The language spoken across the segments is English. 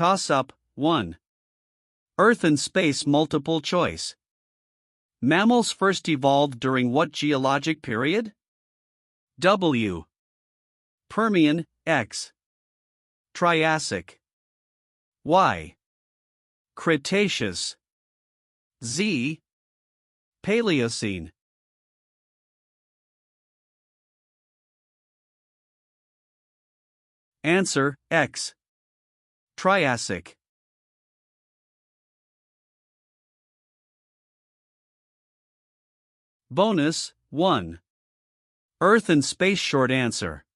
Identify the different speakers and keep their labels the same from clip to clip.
Speaker 1: Toss-up 1. Earth and space multiple choice. Mammals first evolved during what geologic period? W. Permian, X. Triassic. Y. Cretaceous. Z. Paleocene. Answer, X. Triassic. Bonus 1. Earth and space short answer.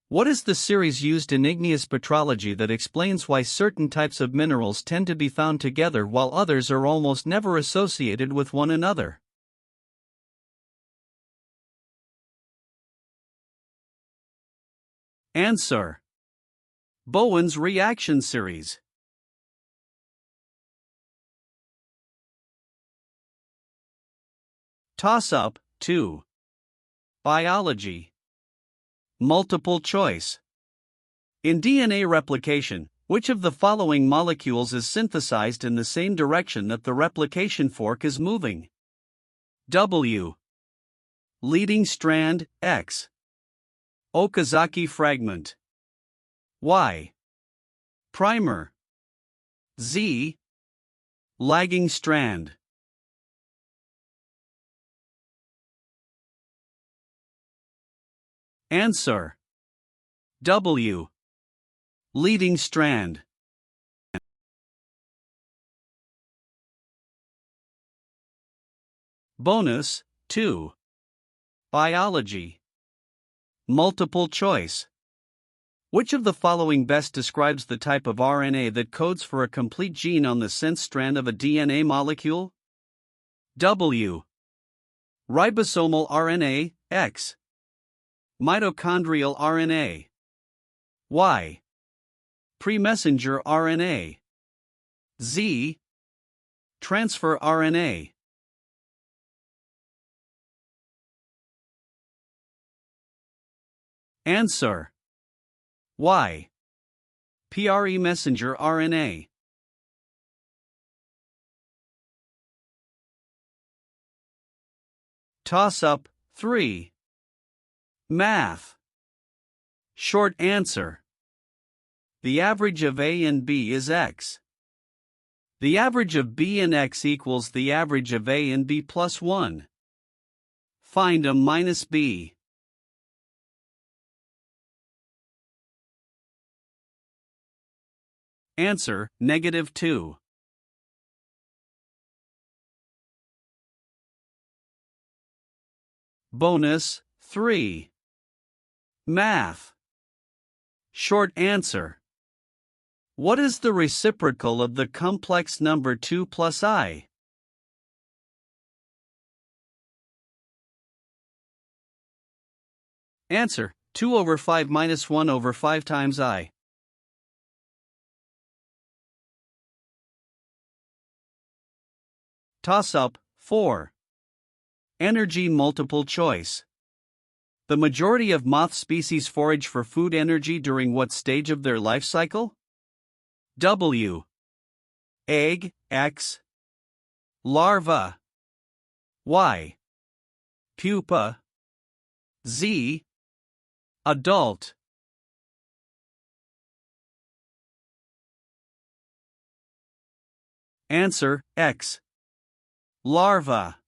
Speaker 1: What is the series used in igneous petrology that explains why certain types of minerals tend to be found together while others are almost never associated with one another? Answer. Bowen's reaction series. Toss-up 2. Biology. Multiple choice. In DNA replication, which of the following molecules is synthesized in the same direction that the replication fork is moving? W. Leading strand, X. Okazaki fragment. Y. Primer. Z. Lagging strand. Answer. W. Leading strand. Bonus 2. Biology. Multiple choice. Which of the following best describes the type of RNA that codes for a complete gene on the sense strand of a DNA molecule? W. Ribosomal RNA, X. Mitochondrial RNA. Y. Pre-messenger RNA. Z. Transfer RNA. Answer. Y. Pre-messenger RNA. Toss-up 3. Math. Short answer. The average of A and B is X. The average of B and X equals the average of A and B plus 1. Find A minus B. Answer, -2. Bonus 3. Math. Short answer. What is the reciprocal of the complex number 2 plus I? Answer, 2 over 5 minus 1 over 5 times I. Toss-up 4. Energy multiple choice. The majority of moth species forage for food energy during what stage of their life cycle? W. Egg, X. Larva. Y. Pupa. Z. Adult. Answer, X. Larva.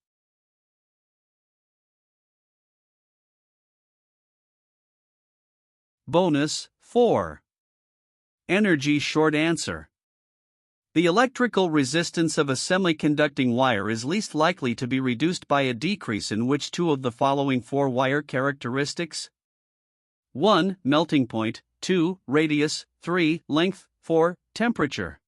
Speaker 1: Bonus 4. Energy short answer. The electrical resistance of a semiconducting wire is least likely to be reduced by a decrease in which two of the following 4 wire characteristics? 1. Melting point, 2. Radius, 3. Length, 4. Temperature.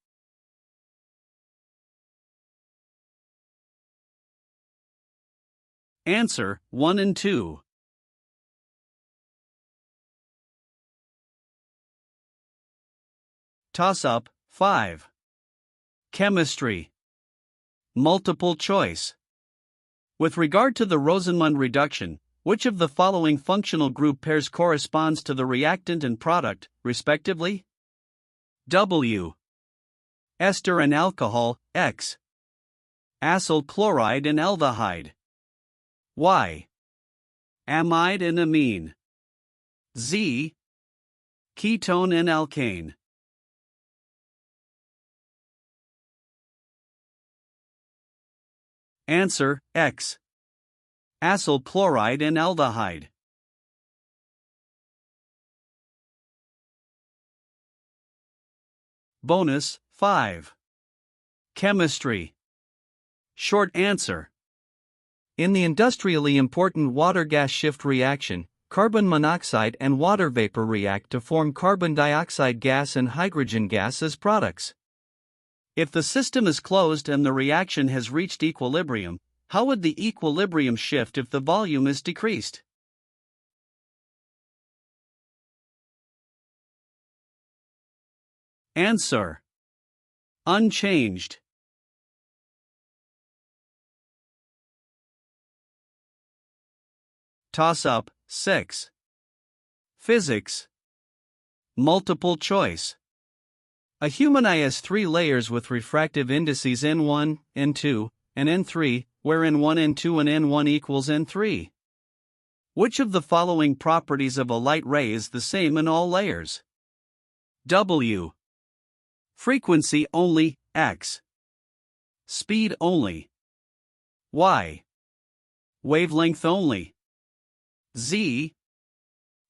Speaker 1: Answer, 1 and 2. Toss-up 5. Chemistry. Multiple choice. With regard to the Rosenmund reduction, which of the following functional group pairs corresponds to the reactant and product, respectively? W. Ester and alcohol, X. Acyl chloride and aldehyde. Y. Amide and amine. Z. Ketone and alkane. Answer, X. Acyl chloride and aldehyde. Bonus, 5. Chemistry. Short answer. In the industrially important water-gas shift reaction, carbon monoxide and water vapor react to form carbon dioxide gas and hydrogen gas as products. If the system is closed and the reaction has reached equilibrium, how would the equilibrium shift if the volume is decreased? Answer. Unchanged. Toss-up, 6. Physics. Multiple choice. A human eye has 3 layers with refractive indices N1, N2, and N3, where N1, N2, and N1 equals N3. Which of the following properties of a light ray is the same in all layers? W. Frequency only, X. Speed only. Y. Wavelength only. Z.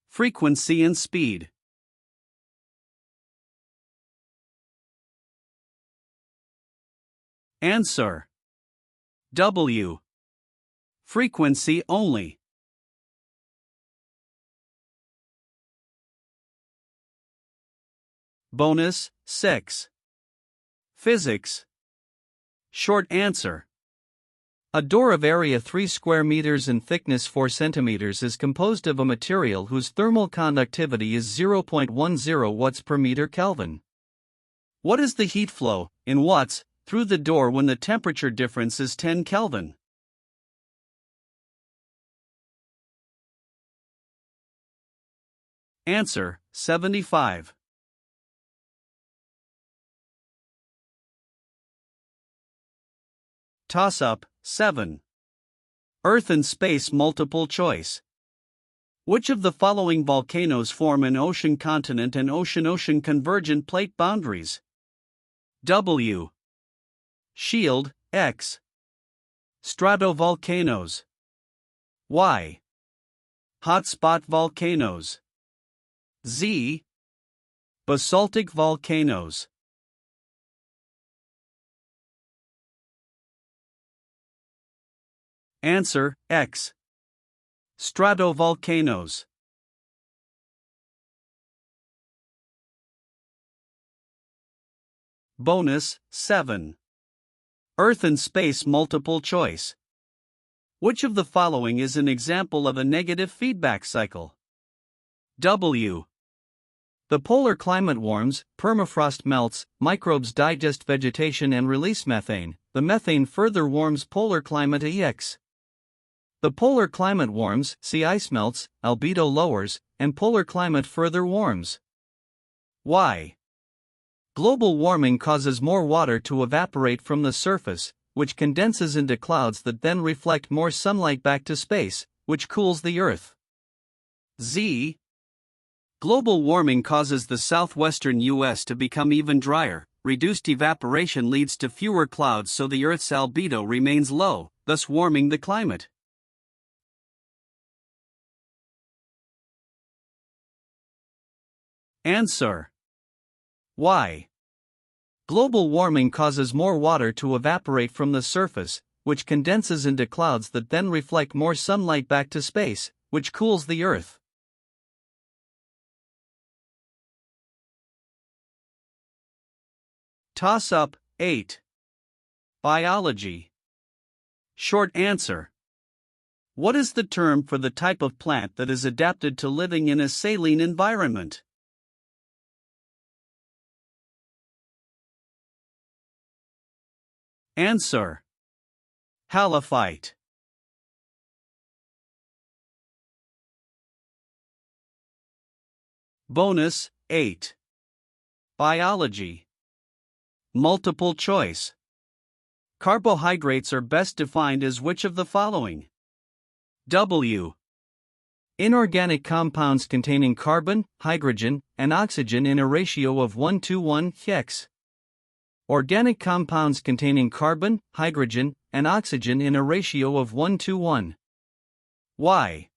Speaker 1: Frequency and speed. Answer. W. Frequency only. Bonus, 6. Physics. Short answer. A door of area 3 square meters and thickness 4 centimeters is composed of a material whose thermal conductivity is 0.10 watts per meter Kelvin. What is the heat flow, in watts, through the door when the temperature difference is 10 Kelvin? Answer, 75. Toss-up, 7. Earth and space multiple choice. Which of the following volcanoes form an ocean continent and ocean-ocean convergent plate boundaries? W. Shield, X. Stratovolcanoes. Y. Hotspot volcanoes. Z. Basaltic volcanoes. Answer, X. Stratovolcanoes. Bonus, 7. Earth and space multiple choice. Which of the following is an example of a negative feedback cycle? W. The polar climate warms, permafrost melts, microbes digest vegetation and release methane. The methane further warms polar climate EX. The polar climate warms, sea ice melts, albedo lowers, and polar climate further warms. Y. Global warming causes more water to evaporate from the surface, which condenses into clouds that then reflect more sunlight back to space, which cools the Earth. Z. Global warming causes the southwestern U.S. to become even drier. Reduced evaporation leads to fewer clouds, so the Earth's albedo remains low, thus warming the climate. Answer. Y. Global warming causes more water to evaporate from the surface, which condenses into clouds that then reflect more sunlight back to space, which cools the Earth. Toss-up, 8. Biology. Short answer. What is the term for the type of plant that is adapted to living in a saline environment? Answer. Halophyte. Bonus, 8. Biology. Multiple choice. Carbohydrates are best defined as which of the following? W. Inorganic compounds containing carbon, hydrogen, and oxygen in a ratio of 1:1 X. Organic compounds containing carbon, hydrogen, and oxygen in a ratio of 1:1. Y.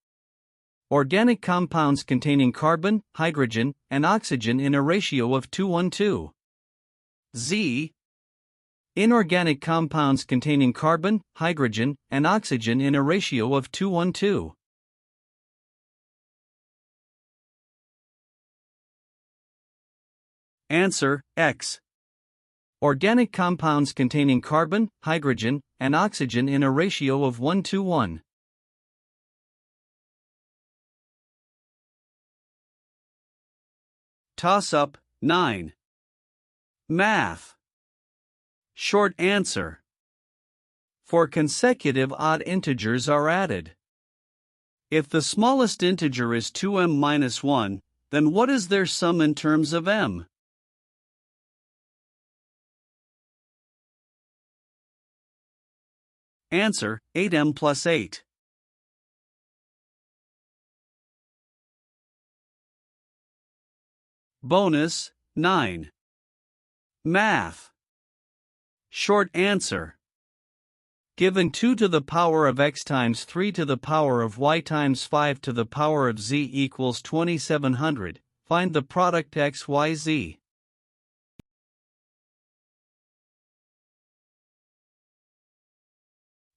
Speaker 1: Organic compounds containing carbon, hydrogen, and oxygen in a ratio of 2:1. Z. Inorganic compounds containing carbon, hydrogen, and oxygen in a ratio of 2:1. Answer, X. Organic compounds containing carbon, hydrogen, and oxygen in a ratio of 1:1. Toss-up, 9. Math. Short answer. 4 consecutive odd integers are added. If the smallest integer is 2m-1, then what is their sum in terms of m? Answer, 8m plus 8. Bonus, 9. Math. Short answer. Given 2 to the power of x times 3 to the power of y times 5 to the power of z equals 2700, find the product x, y, z.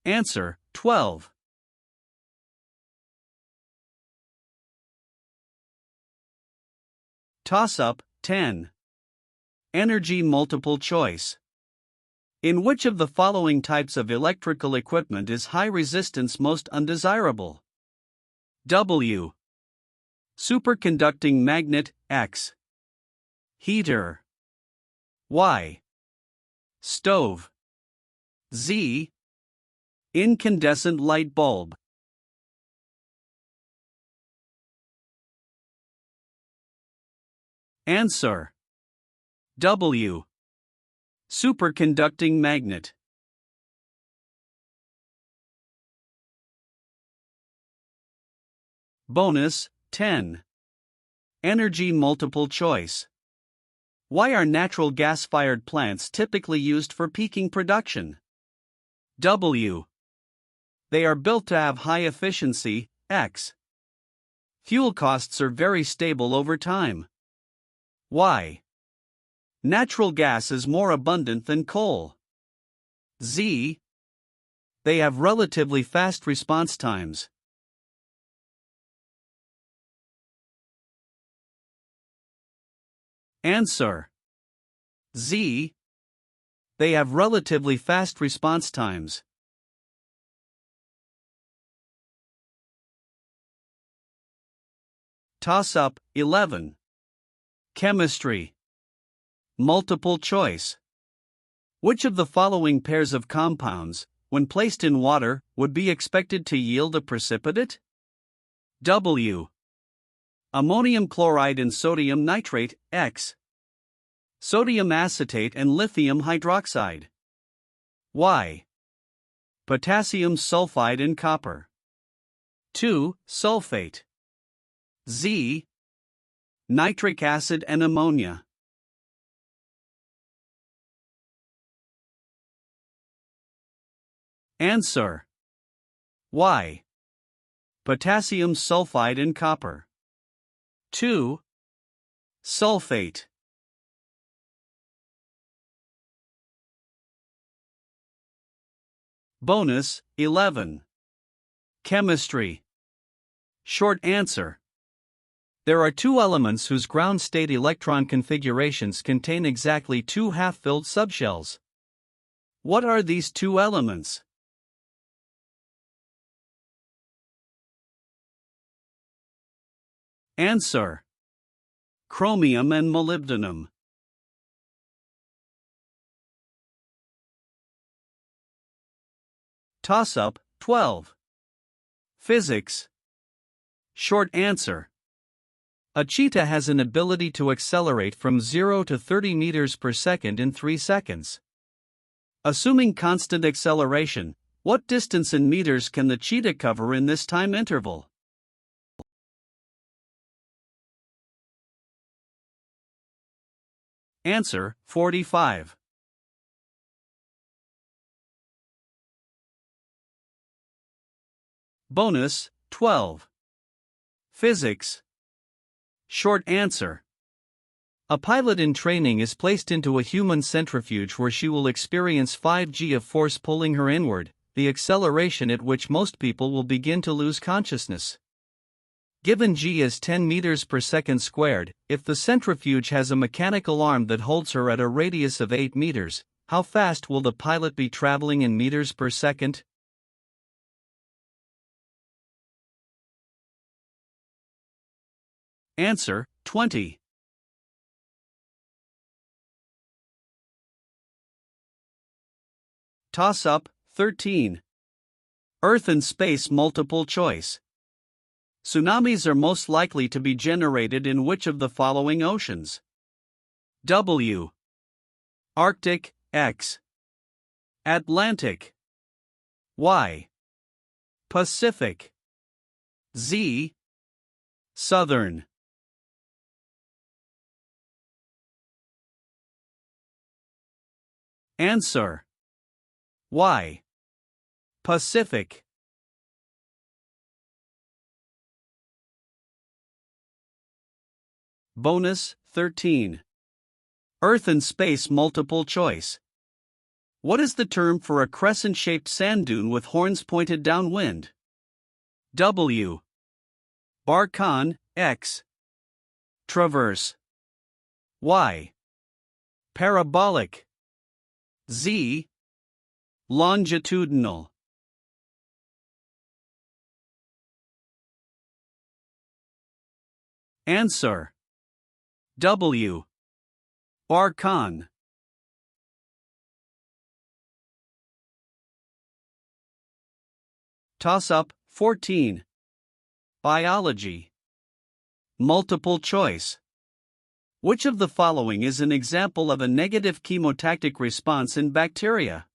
Speaker 1: Answer, 12. Toss-up, 10. Energy multiple choice. In which of the following types of electrical equipment is high resistance most undesirable? W. Superconducting magnet, X. Heater. Y. Stove. Z. Incandescent light bulb. Answer. W. Superconducting magnet. Bonus, 10. Energy multiple choice. Why are natural gas-fired plants typically used for peaking production? W. They are built to have high efficiency, X. Fuel costs are very stable over time. Y. Natural gas is more abundant than coal. Z. They have relatively fast response times. Answer. Z. They have relatively fast response times. Toss-up, 11. Chemistry. Multiple choice. Which of the following pairs of compounds, when placed in water, would be expected to yield a precipitate? W. Ammonium chloride and sodium nitrate, X. Sodium acetate and lithium hydroxide. Y. Potassium sulfide and copper. 2. Sulfate. Z. Nitric acid and ammonia. Answer. Y. Potassium sulfide and copper. 2. Sulfate. Bonus, 11. Chemistry. Short answer. There are 2 elements whose ground state electron configurations contain exactly 2 half-filled subshells. What are these 2 elements? Answer. Chromium and molybdenum. Toss-up, 12. Physics. Short answer. A cheetah has an ability to accelerate from 0 to 30 meters per second in 3 seconds. Assuming constant acceleration, what distance in meters can the cheetah cover in this time interval? Answer: 45. Bonus: 12. Physics. Short answer. A pilot in training is placed into a human centrifuge where she will experience 5g of force pulling her inward, the acceleration at which most people will begin to lose consciousness. Given g as 10 meters per second squared, if the centrifuge has a mechanical arm that holds her at a radius of 8 meters, how fast will the pilot be traveling in meters per second? Answer: 20. Toss-up: 13. Earth and space multiple choice. Tsunamis are most likely to be generated in which of the following oceans? W. Arctic, X. Atlantic. Y. Pacific. Z. Southern. Answer: Y. Pacific. Bonus: 13. Earth and space multiple choice. What is the term for a crescent-shaped sand dune with horns pointed downwind? W. Barcon, X. Traverse. Y. Parabolic. Z. Longitudinal. Answer: W. Barcon. Toss-up: 14. Biology. Multiple choice. Which of the following is an example of a negative chemotactic response in bacteria?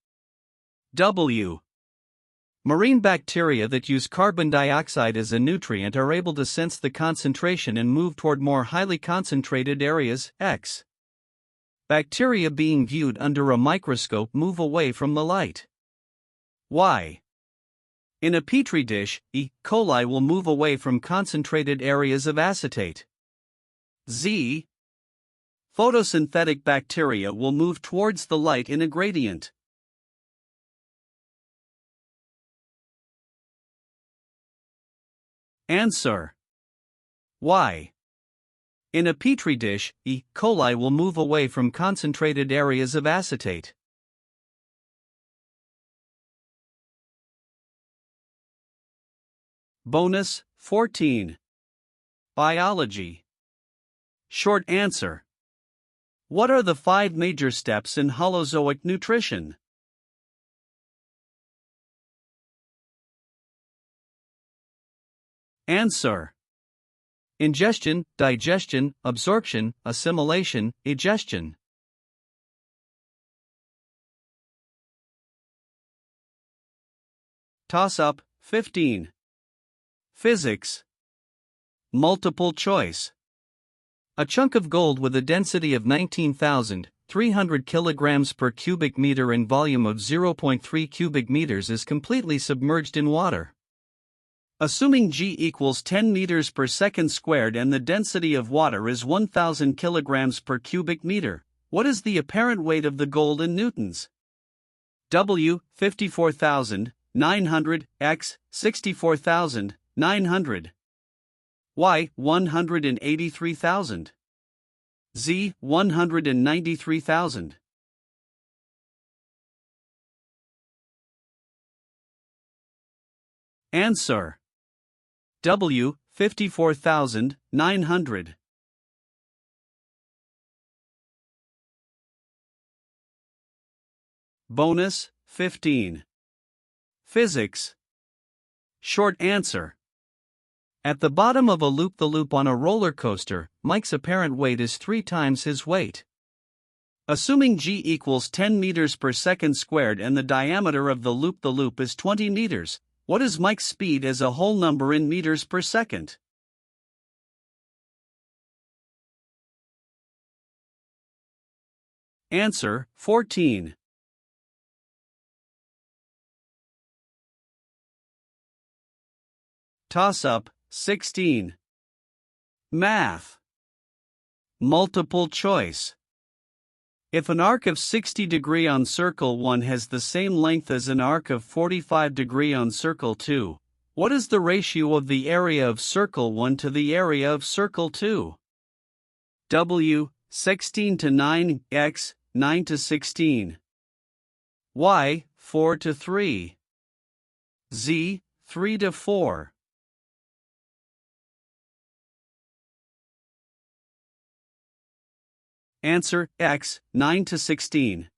Speaker 1: W. Marine bacteria that use carbon dioxide as a nutrient are able to sense the concentration and move toward more highly concentrated areas. X. Bacteria being viewed under a microscope move away from the light. Y. In a petri dish, E. coli will move away from concentrated areas of acetate. Z. Photosynthetic bacteria will move towards the light in a gradient. Answer: Y. In a petri dish, E. coli will move away from concentrated areas of acetate. Bonus: 14. Biology. Short answer. What are the 5 major steps in holozoic nutrition? Answer: ingestion, digestion, absorption, assimilation, egestion. Toss-up: 15. Physics. Multiple choice. A chunk of gold with a density of 19,300 kilograms per cubic meter and volume of 0.3 cubic meters is completely submerged in water. Assuming G equals 10 meters per second squared and the density of water is 1,000 kilograms per cubic meter, what is the apparent weight of the gold in newtons? W. 54,900, X. 64,900. Y. 183,000. Z. 193,000. Answer: W. 54,900. Bonus: 15. Physics. Short answer. At the bottom of a loop-the-loop on a roller coaster, Mike's apparent weight is 3 times his weight. Assuming g equals 10 meters per second squared and the diameter of the loop is 20 meters, what is Mike's speed as a whole number in meters per second? Answer: 14. Toss-up: 16. Math. Multiple choice. If an arc of 60 degree on circle 1 has the same length as an arc of 45 degree on circle 2, what is the ratio of the area of circle 1 to the area of circle 2? W. 16 to 9, X. 9 to 16. Y. 4 to 3. Z. 3 to 4. Answer: X. 9 to 16.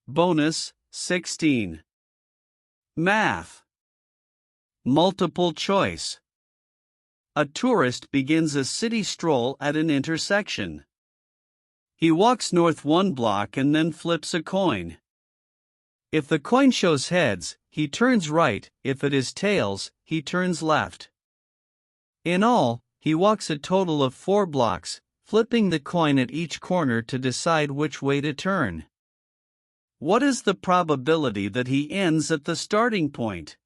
Speaker 1: Bonus: 16. Math. Multiple choice. A tourist begins a city stroll at an intersection. He walks north 1 block and then flips a coin. If the coin shows heads, he turns right; if it is tails, he turns left. In all, he walks a total of 4 blocks, flipping the coin at each corner to decide which way to turn. What is the probability that he ends at the starting point?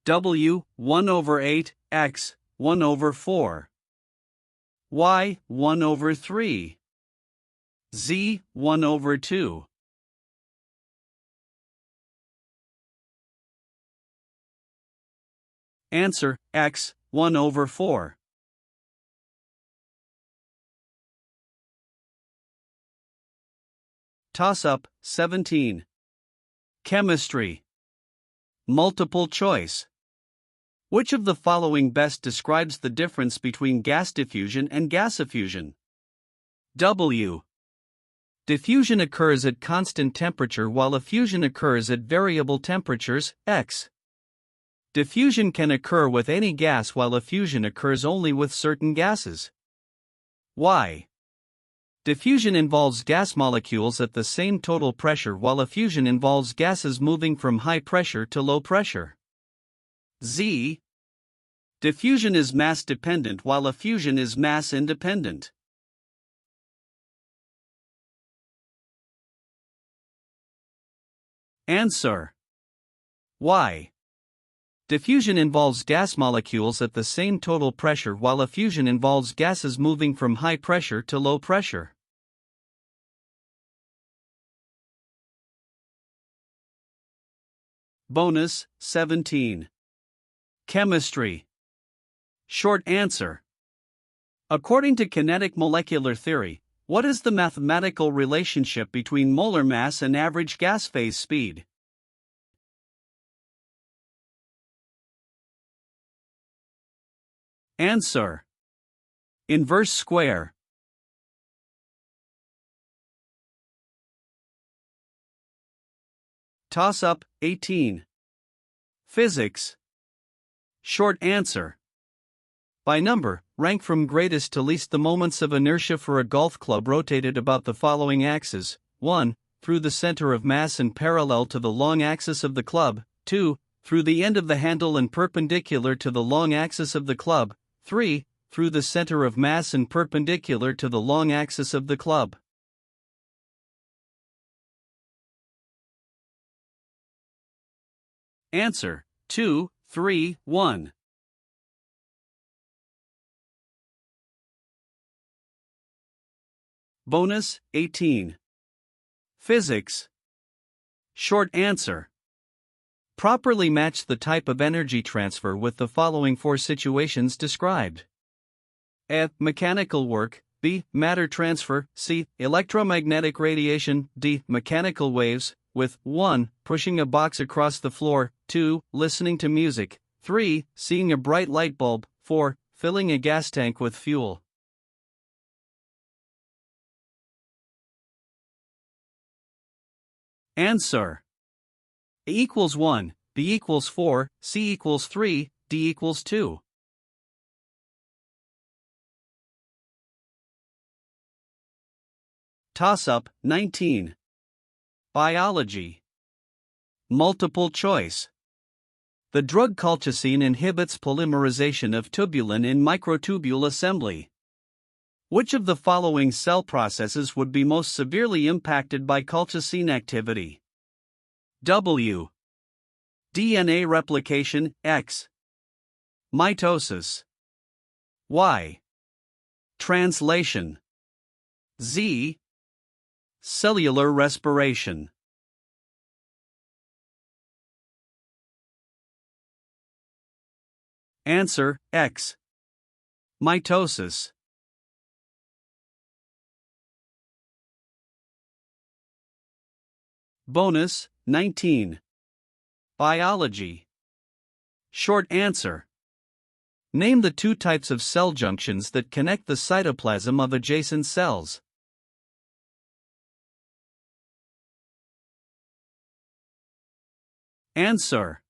Speaker 1: W. 1 over 8, X. 1 over 4. Y. 1 over 3. Z. 1 over 2. Answer: X. 1 over 4. Toss-up: 17. Chemistry. Multiple choice. Which of the following best describes the difference between gas diffusion and gasiffusion? W. Diffusion occurs at constant temperature while effusion occurs at variable temperatures, X. Diffusion can occur with any gas while effusion occurs only with certain gases. Y. Diffusion involves gas molecules at the same total pressure while effusion involves gases moving from high pressure to low pressure. Z. Diffusion is mass dependent while effusion is mass independent. Answer: Y. Diffusion involves gas molecules at the same total pressure while effusion involves gases moving from high pressure to low pressure. Bonus: 17. Chemistry. Short answer. According to kinetic molecular theory, what is the mathematical relationship between molar mass and average gas phase speed? Answer: inverse square. Toss-up: 18. Physics. Short answer. By number, rank from greatest to least the moments of inertia for a golf club rotated about the following axes: 1. Through the center of mass and parallel to the long axis of the club; 2. Through the end of the handle and perpendicular to the long axis of the club; 3. Through the center of mass and perpendicular to the long axis of the club. Answer: 2, 3, 1. Bonus: 18. Physics. Short answer. Properly match the type of energy transfer with the following 4 situations described. A. Mechanical work. B. Matter transfer. C. Electromagnetic radiation. D. Mechanical waves, with 1. Pushing a box across the floor, 2. Listening to music, 3. Seeing a bright light bulb, 4. Filling a gas tank with fuel. Answer: A equals 1, B equals 4, C equals 3, D equals 2. Toss-up 19. Biology. Multiple choice. The drug colchicine inhibits polymerization of tubulin in microtubule assembly. Which of the following cell processes would be most severely impacted by colchicine activity? W. DNA replication, X. Mitosis. Y. Translation. Z. Cellular respiration. Answer, X. Mitosis. Bonus, 19. Biology. Short answer. Name the two types of cell junctions that connect the cytoplasm of adjacent cells. Answer.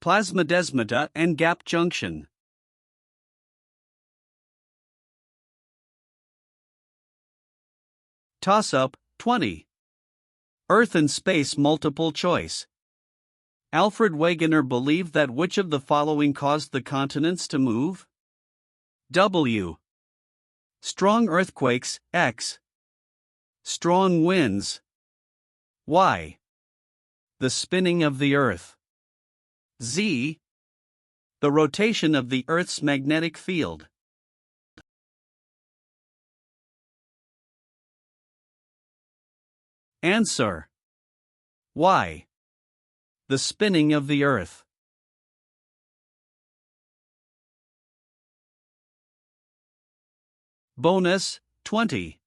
Speaker 1: Plasmodesmata and gap junction. Toss-up, 20. Earth and space multiple choice. Alfred Wegener believed that which of the following caused the continents to move? W. Strong earthquakes, X. Strong winds. Y. The spinning of the Earth. Z. The rotation of the Earth's magnetic field. Answer. Y. The spinning of the Earth. Bonus, 20.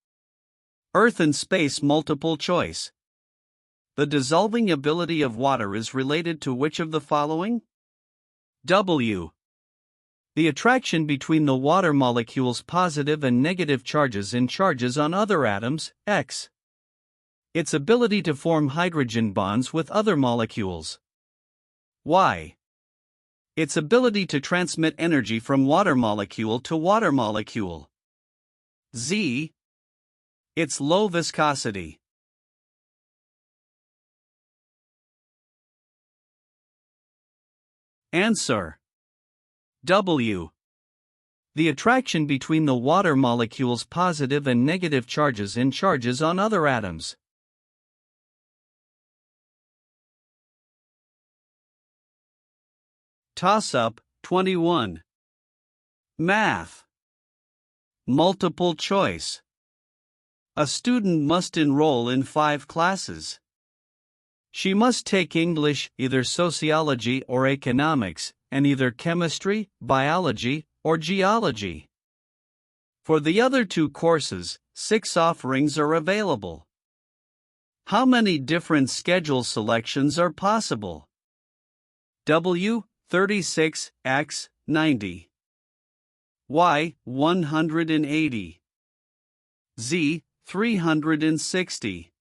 Speaker 1: Earth and space multiple choice. The dissolving ability of water is related to which of the following? W. The attraction between the water molecule's positive and negative charges in charges on other atoms, X. Its ability to form hydrogen bonds with other molecules. Y. Its ability to transmit energy from water molecule to water molecule. Z. Its low viscosity. Answer. W. The attraction between the water molecule's positive and negative charges in charges on other atoms. Toss-up, 21. Math. Multiple choice. A student must enroll in 5 classes. She must take English, either sociology or economics, and either chemistry, biology, or geology. For the other 2 courses, 6 offerings are available. How many different schedule selections are possible? W. 36, X, 90. Y, 180. Z, 360.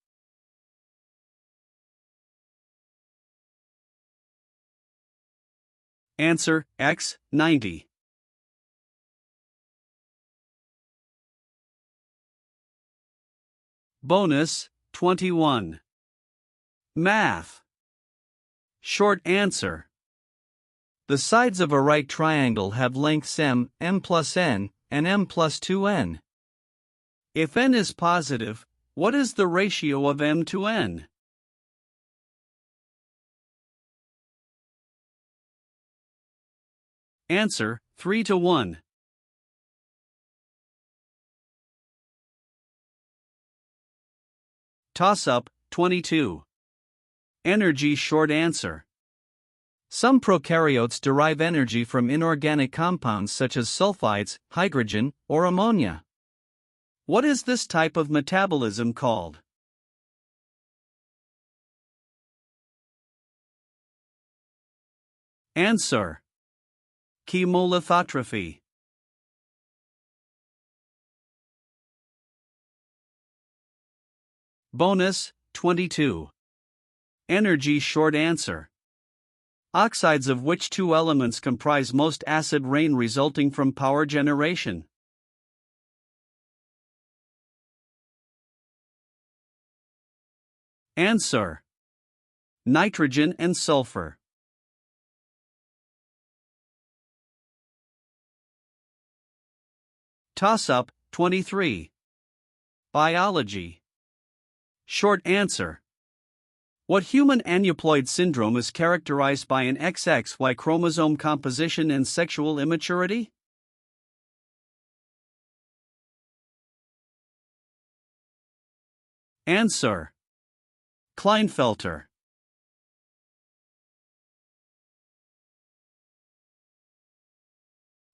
Speaker 1: Answer, X, 90. Bonus, 21. Math. Short answer. The sides of a right triangle have lengths m, m plus n, and m plus 2n. If n is positive, what is the ratio of m to n? Answer, 3 to 1. Toss-up, 22. Energy short answer. Some prokaryotes derive energy from inorganic compounds such as sulfides, hydrogen, or ammonia. What is this type of metabolism called? Answer. Chemolithotrophy. Bonus, 22. Energy short answer. Oxides of which two elements comprise most acid rain resulting from power generation? Answer: nitrogen and sulfur. Toss-up, 23. Biology. Short answer. What human aneuploid syndrome is characterized by an XXY chromosome composition and sexual immaturity? Answer: Klinefelter.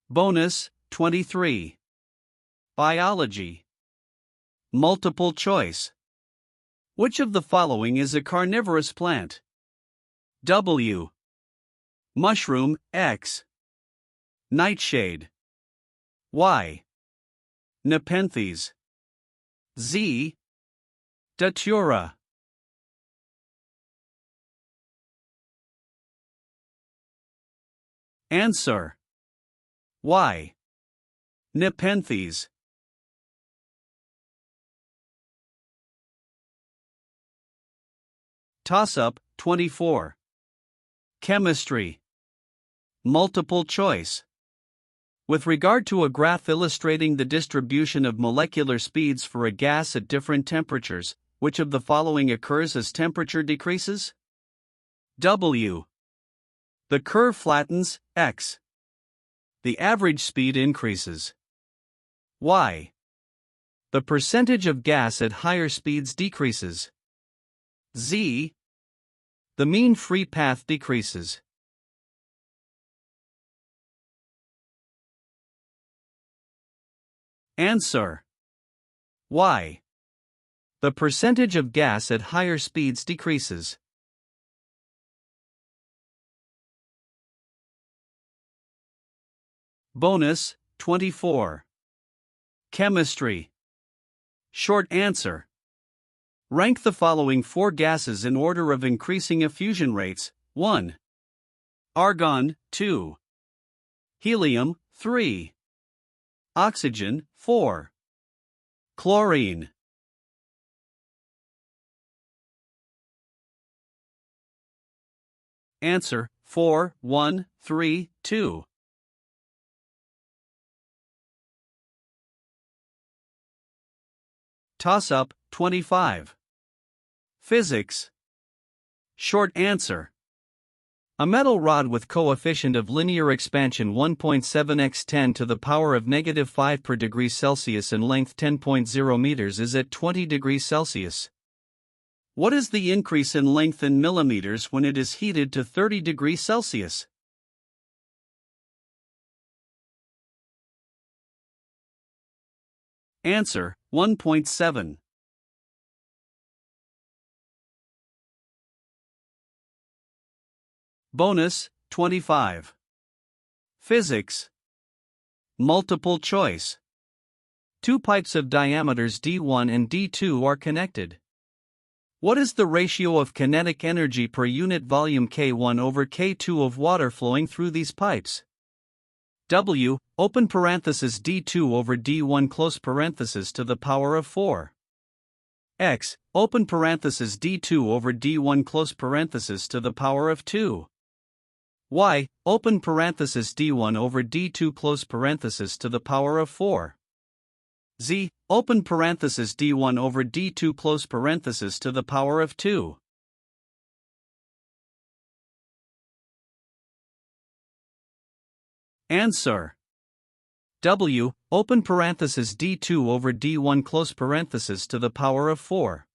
Speaker 1: Bonus, 23. Biology. Multiple choice. Which of the following is a carnivorous plant? W. Mushroom, X. Nightshade. Y. Nepenthes. Z. Datura. Answer: Y. Nepenthes. Toss-up, 24. Chemistry. Multiple choice. With regard to a graph illustrating the distribution of molecular speeds for a gas at different temperatures, which of the following occurs as temperature decreases? W. The curve flattens, X. The average speed increases. Y. The percentage of gas at higher speeds decreases. Z. The mean free path decreases. Answer: Y. The percentage of gas at higher speeds decreases. Bonus, 24. Chemistry. Short answer. Rank the following four gases in order of increasing effusion rates. 1. Argon, 2. Helium, 3. Oxygen, 4. Chlorine. Answer: 4, 1, 3, 2. Toss-up, 25. Physics. Short answer. A metal rod with coefficient of linear expansion 1.7 x 10 to the power of -5 per degree Celsius and length 10.0 meters is at 20 degrees Celsius. What is the increase in length in millimeters when it is heated to 30 degrees Celsius? Answer: 1.7. Bonus, 25. Physics. Multiple choice. Two pipes of diameters d1 and d2 are connected. What is the ratio of kinetic energy per unit volume K1 over K2 of water flowing through these pipes? W, open parenthesis d2 over d1 close parenthesis to the power of 4. X, open parenthesis d2 over d1 close parenthesis to the power of 2. Y, open parenthesis d1 over d2 close parenthesis to the power of 4. Z, open parenthesis d1 over d2 close parenthesis to the power of 2. Answer: W, open parenthesis d2 over d1 close parenthesis to the power of 4.